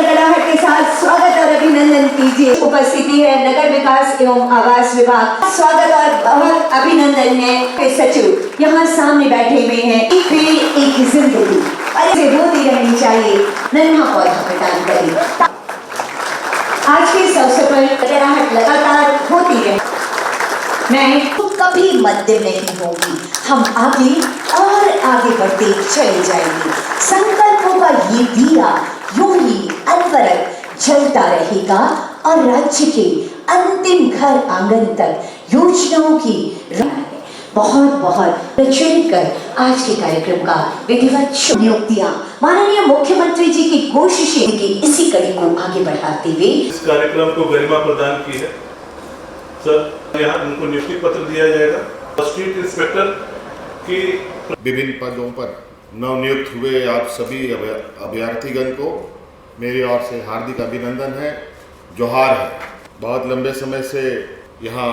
गड़गड़ाहट के साथ स्वागत और अभिनंदन कीजिए। उपस्थिति है नगर विकास एवं आवास विभाग। स्वागत और बहुत अभिनंदन है सचिव यहाँ सामने बैठे हुए हैं। एक पेड़ एक जिंदगी, ऐसे होती रहनी चाहिए, नन्हा पौधा प्रदान करें। आज के इस अवसर पर गड़गड़ाहट लगातार होती रहे। मैं तो कभी मध्यम नहीं होगी, हम आगे और आगे बढ़ते चले जाएंगे। संकल्पों का ये दिया यूं ही अनवरत जलता रहेगा और राज्य के अंतिम घर आंगन तक योजनाओं की बहुत बहुत प्रचलित कर आज के कार्यक्रम का विधिवत नियुक्तियां माननीय मुख्यमंत्री जी की कोशिशें की इसी कड़ी को आगे बढ़ाते हुए इस कार्यक्रम को गरिमा प्रदान की है। सर, यहाँ उनको नियुक्ति पत्र दिया जाएगा। स्ट्रीट इंस्पेक्टर की विभिन्न पदों पर नवनियुक्त हुए आप सभी अभ्यर्थीगण को मेरी ओर से हार्दिक अभिनंदन है, जोहार है। बहुत लंबे समय से यहाँ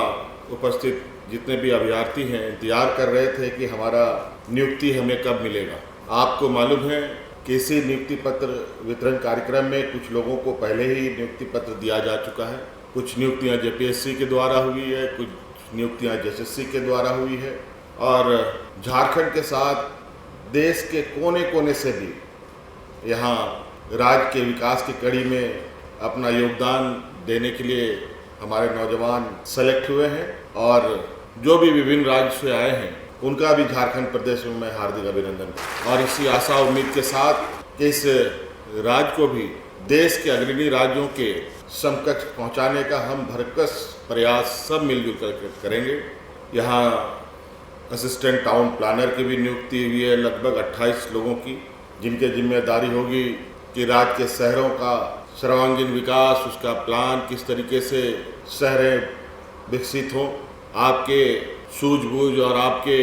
उपस्थित जितने भी अभ्यर्थी हैं इंतजार कर रहे थे कि हमारा नियुक्ति हमें कब मिलेगा। आपको मालूम है कि इसी नियुक्ति पत्र वितरण कार्यक्रम में कुछ लोगों को पहले ही नियुक्ति पत्र दिया जा चुका है। कुछ नियुक्तियाँ जेपीएससी के द्वारा हुई है, कुछ नियुक्तियाँ जेएसएससी के द्वारा हुई है और झारखंड के साथ देश के कोने कोने से भी यहाँ राज्य के विकास की कड़ी में अपना योगदान देने के लिए हमारे नौजवान सेलेक्ट हुए हैं और जो भी विभिन्न राज्य से आए हैं उनका भी झारखंड प्रदेश में मैं हार्दिक अभिनंदन और इसी आशा उम्मीद के साथ कि इस राज्य को भी देश के अग्रणी राज्यों के समकक्ष पहुंचाने का हम भरकस प्रयास सब मिलजुल कर करेंगे। यहाँ असिस्टेंट टाउन प्लानर की भी नियुक्ति हुई है लगभग 28 लोगों की, जिनके जिम्मेदारी होगी कि राज्य के शहरों का सर्वांगीण विकास, उसका प्लान किस तरीके से शहरें विकसित हों। आपके सूझबूझ और आपके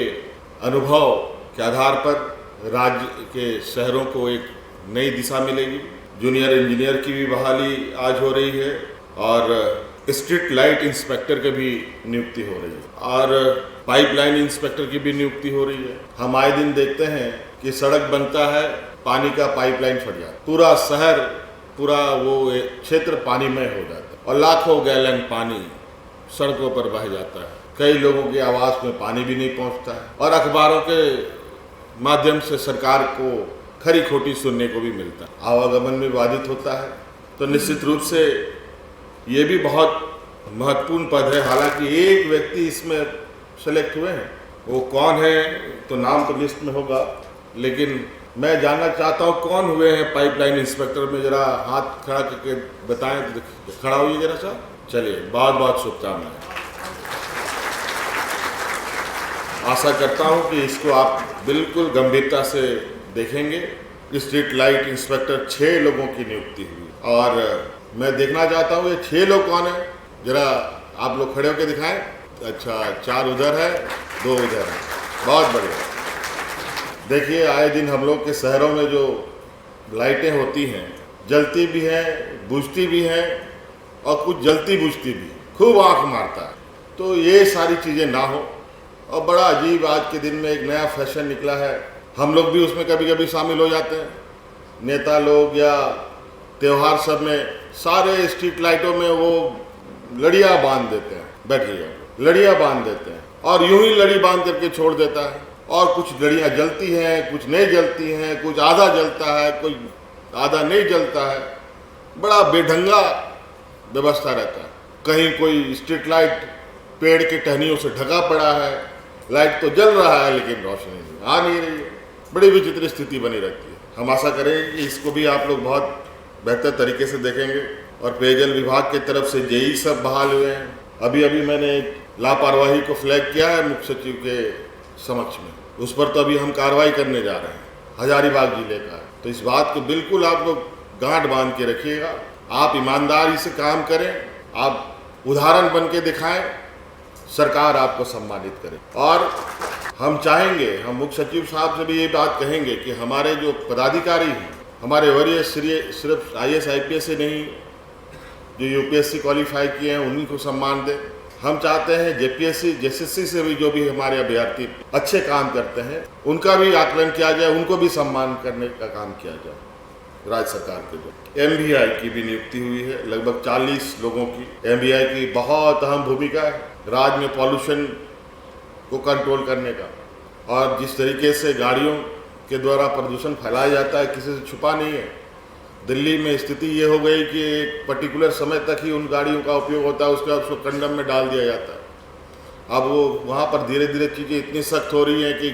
अनुभव के आधार पर राज्य के शहरों को एक नई दिशा मिलेगी। जूनियर इंजीनियर की भी बहाली आज हो रही है और स्ट्रीट लाइट इंस्पेक्टर की भी नियुक्ति हो रही है और पाइपलाइन इंस्पेक्टर की भी नियुक्ति हो रही है। हम आए दिन देखते हैं कि सड़क बनता है, पानी का पाइपलाइन फट जाता है, पूरा शहर, पूरा वो क्षेत्र पानीमय हो जाता है और लाखों गैलन पानी सड़कों पर बह जाता है। कई लोगों के आवास में पानी भी नहीं पहुंचता है और अखबारों के माध्यम से सरकार को खरी खोटी सुनने को भी मिलता है, आवागमन में बाधित होता है। तो निश्चित रूप से ये भी बहुत महत्वपूर्ण पद है। हालांकि एक व्यक्ति इसमें सेलेक्ट हुए हैं, वो कौन है तो नाम तो लिस्ट में होगा, लेकिन मैं जानना चाहता हूँ कौन हुए हैं पाइपलाइन इंस्पेक्टर में। जरा हाथ खड़ा करके बताएं तो खड़ा होइए जरा सा। चलिए, बहुत बहुत शुभकामनाएं। आशा करता हूँ कि इसको आप बिल्कुल गंभीरता से देखेंगे। स्ट्रीट लाइट इंस्पेक्टर 6 लोगों की नियुक्ति हुई और मैं देखना चाहता हूँ ये 6 लोग कौन है। जरा आप लोग खड़े होकर दिखाएं। अच्छा, 4 उधर है, 2 उधर है, बहुत बढ़िया। देखिए, आए दिन हम लोग के शहरों में जो लाइटें होती हैं, जलती भी हैं, बुझती भी हैं और कुछ जलती बुझती भी, खूब आँख मारता है। तो ये सारी चीज़ें ना हो। और बड़ा अजीब आज के दिन में एक नया फैशन निकला है, हम लोग भी उसमें कभी कभी शामिल हो जाते हैं। नेता लोग या त्यौहार सब में सारे स्ट्रीट लाइटों में वो लड़ियाँ बांध देते हैं, बैठिए, लड़ियाँ बांध देते हैं और यूं ही लड़ी बांध करके छोड़ देता है। और कुछ लड़ियाँ जलती हैं, कुछ नहीं जलती हैं, कुछ आधा जलता है, कुछ आधा नहीं जलता है। बड़ा बेढंगा व्यवस्था रहता है। कहीं कोई स्ट्रीट लाइट पेड़ की टहनियों से ढका पड़ा है, लाइट तो जल रहा है लेकिन रोशनी आ नहीं रही है। बड़ी विचित्र स्थिति बनी रहती है। हम आशा करेंगे कि इसको भी आप लोग बहुत बेहतर तरीके से देखेंगे। और पेयजल विभाग की तरफ से जेई सब बहाल हुए हैं। अभी अभी मैंने लापरवाही को फ्लैग किया है मुख्य सचिव के समक्ष में, उस पर तो अभी हम कार्रवाई करने जा रहे हैं, हजारीबाग जिले का। तो इस बात को बिल्कुल आप लोग गांठ बांध के रखिएगा। आप ईमानदारी से काम करें, आप उदाहरण बन के दिखाएं, सरकार आपको सम्मानित करे। और हम चाहेंगे, हम मुख्य सचिव साहब से भी ये बात कहेंगे कि हमारे जो पदाधिकारी हैं, हमारे वरीय सिर्फ IAS IPS से नहीं, जो UPSC क्वालिफाई किए हैं उन्हीं को सम्मान दें। हम चाहते हैं JPSC JSSC से भी जो भी हमारे अभ्यर्थी अच्छे काम करते हैं उनका भी आकलन किया जाए, उनको भी सम्मान करने का काम किया जाए राज्य सरकार के द्वारा। एमवीआई की भी नियुक्ति हुई है, लगभग 40 लोगों की। एमवीआई की बहुत अहम भूमिका है राज्य में पॉल्यूशन को कंट्रोल करने का, और जिस तरीके से गाड़ियों के द्वारा प्रदूषण फैलाया जाता है किसी से छुपा नहीं है। दिल्ली में स्थिति ये हो गई कि एक पर्टिकुलर समय तक ही उन गाड़ियों का उपयोग होता है, उसके बाद उसको कंडम में डाल दिया जाता है। अब वो वहाँ पर धीरे धीरे चीज़ें इतनी सख्त हो रही हैं कि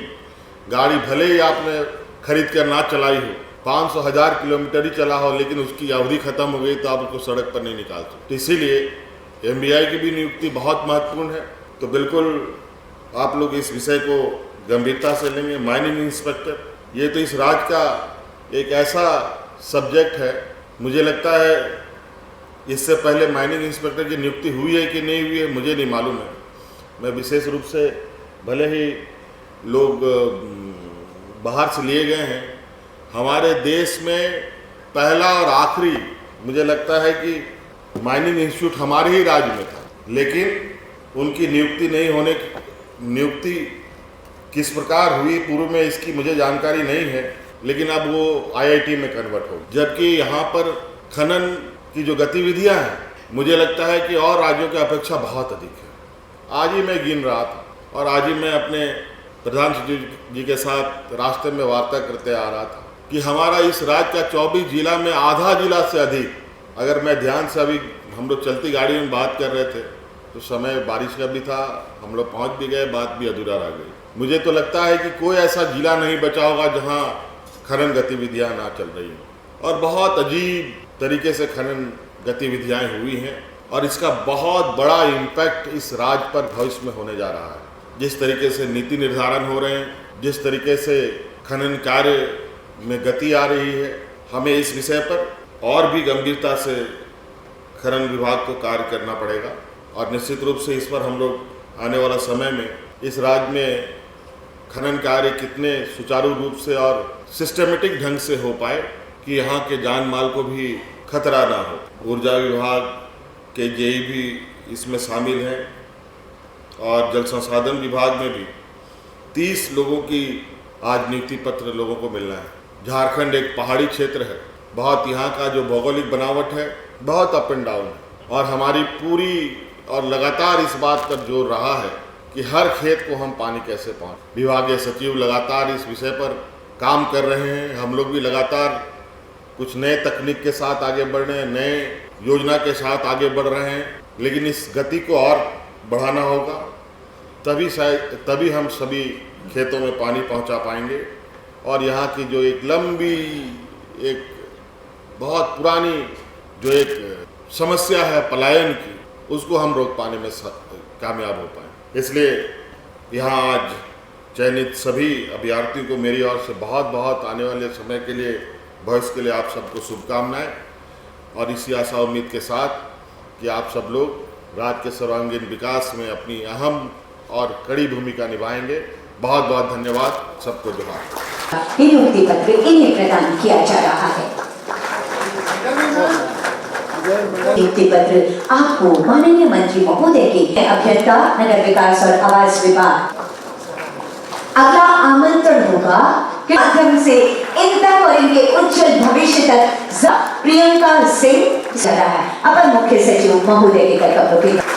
गाड़ी भले ही आपने खरीद कर ना चलाई हो, 500,000 किलोमीटर ही चला हो, लेकिन उसकी अवधि खत्म हो गई तो आप उसको सड़क पर नहीं निकाल सकते। तो इसीलिए एमवीआई की भी नियुक्ति बहुत महत्वपूर्ण है। तो बिल्कुल आप लोग इस विषय को गंभीरता से लेंगे। माइनिंग इंस्पेक्टर, ये तो इस राज्य का एक ऐसा सब्जेक्ट है, मुझे लगता है इससे पहले माइनिंग इंस्पेक्टर की नियुक्ति हुई है कि नहीं हुई है मुझे नहीं मालूम है। मैं विशेष रूप से, भले ही लोग बाहर से लिए गए हैं, हमारे देश में पहला और आखिरी मुझे लगता है कि माइनिंग इंस्टीट्यूट हमारे ही राज्य में था, लेकिन उनकी नियुक्ति किस प्रकार हुई पूर्व में इसकी मुझे जानकारी नहीं है, लेकिन अब वो आईआईटी में कन्वर्ट हो। जबकि यहाँ पर खनन की जो गतिविधियाँ हैं मुझे लगता है कि और राज्यों की अपेक्षा बहुत अधिक है। आज ही मैं गिन रहा था और आज ही मैं अपने प्रधान सचिव जी के साथ रास्ते में वार्ता करते आ रहा था कि हमारा इस राज्य का 24 जिला में आधा जिला से अधिक, अगर मैं ध्यान से, अभी हम लोग चलती गाड़ी में बात कर रहे थे तो समय बारिश का भी था, हम लोग पहुँच भी गए, बात भी अधूरा रह गई। मुझे तो लगता है कि कोई ऐसा जिला नहीं बचा होगा जहाँ खनन गतिविधियाँ ना चल रही हों, और बहुत अजीब तरीके से खनन गतिविधियाँ हुई हैं, और इसका बहुत बड़ा इम्पैक्ट इस राज्य पर भविष्य में होने जा रहा है। जिस तरीके से नीति निर्धारण हो रहे हैं, जिस तरीके से खनन कार्य में गति आ रही है, हमें इस विषय पर और भी गंभीरता से खनन विभाग को कार्य करना पड़ेगा। और निश्चित रूप से इस पर हम लोग आने वाला समय में इस राज्य में खनन कार्य कितने सुचारू रूप से और सिस्टमेटिक ढंग से हो पाए कि यहाँ के जान माल को भी खतरा ना हो। ऊर्जा विभाग के जेई भी इसमें शामिल हैं, और जल संसाधन विभाग में भी 30 लोगों की आज नियुक्ति पत्र लोगों को मिलना है। झारखंड एक पहाड़ी क्षेत्र है, बहुत यहाँ का जो भौगोलिक बनावट है बहुत अप एंड डाउन है, और हमारी पूरी और लगातार इस बात पर जोर रहा है कि हर खेत को हम पानी कैसे पहुँच। विभागीय सचिव लगातार इस विषय पर काम कर रहे हैं, हम लोग भी लगातार कुछ नए तकनीक के साथ आगे बढ़ रहे हैं, नए योजना के साथ आगे बढ़ रहे हैं, लेकिन इस गति को और बढ़ाना होगा, तभी हम सभी खेतों में पानी पहुंचा पाएंगे। और यहाँ की जो एक लंबी, एक बहुत पुरानी जो एक समस्या है पलायन की, उसको हम रोक पाने में कामयाब हो पाएँ। इसलिए यहाँ आज चयनित सभी अभ्यर्थियों को मेरी ओर से बहुत बहुत आने वाले समय के लिए, भविष्य के लिए आप सबको शुभकामनाएं, और इसी आशा उम्मीद के साथ कि आप सब लोग राज्य के सर्वांगीण विकास में अपनी अहम और कड़ी भूमिका निभाएंगे। बहुत बहुत धन्यवाद, सबको जोहार। नियुक्ति पत्र इन्हें प्रदान किया जा रहा है। नियुक्ति पत्र आपको माननीय मंत्री महोदय के अभियंता नगर विकास और आवास विभाग। अगला आमंत्रण होगा के माध्यम से इन तक और इनके उज्जवल भविष्य तक प्रियंका सिंह रहा है अपर मुख्य सचिव महोदय के कर्तव्यों के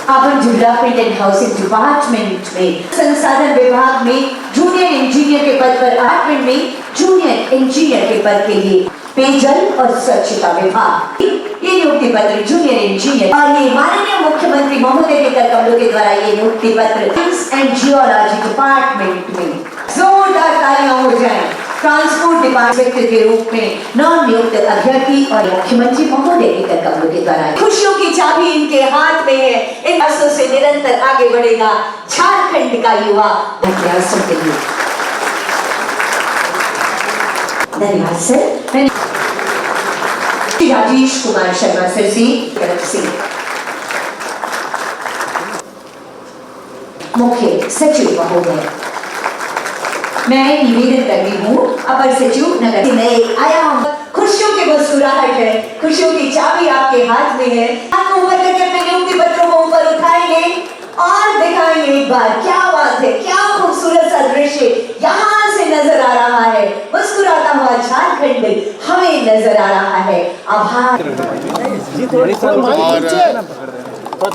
urban development and housing department में संसाधन विभाग में जूनियर इंजीनियर के पद पर, डिपार्टमेंट में जूनियर इंजीनियर के पद के लिए पेयजल और स्वच्छता विभाग ये नियुक्ति पत्र जूनियर इंजीनियर, और ये माननीय मुख्यमंत्री महोदय के कर्तव्यों के द्वारा ये नियुक्ति पत्र साइंस एंड जियोलॉजी डिपार्टमेंट में जोरदार तालियां हो जाएं। ट्रांसपोर्ट डिपार्टमेंट के रूप में नव नियुक्त अभ्यर्थी और मुख्यमंत्री महोदय के कर्तव्यों के द्वारा खुशियों की चाबी इनके हाथ में है। इन वर्षों से निरंतर आगे बढ़ेगा झारखंड का युवा। प्रयासों के लिए धन्यवाद सर। राजेश कुमार शर्मा सर जी तरफ से मुख्य सचिव महोदय, मैं निवेदन करती हूँ अपर सचिव नगर, नए आयाम, खुशियों की मुस्कुराहट है, खुशियों की चाबी आपके हाथ में है। आपको ऊपर करके अपने नियुक्ति पत्रों को ऊपर उठाएंगे और दिखाएंगे एक बार, क्या बात है। है, क्या खूबसूरत सा दृश्य यहाँ से नजर आ रहा है। मुस्कुराता हुआ झारखंड हमें नजर आ रहा है। आभार। और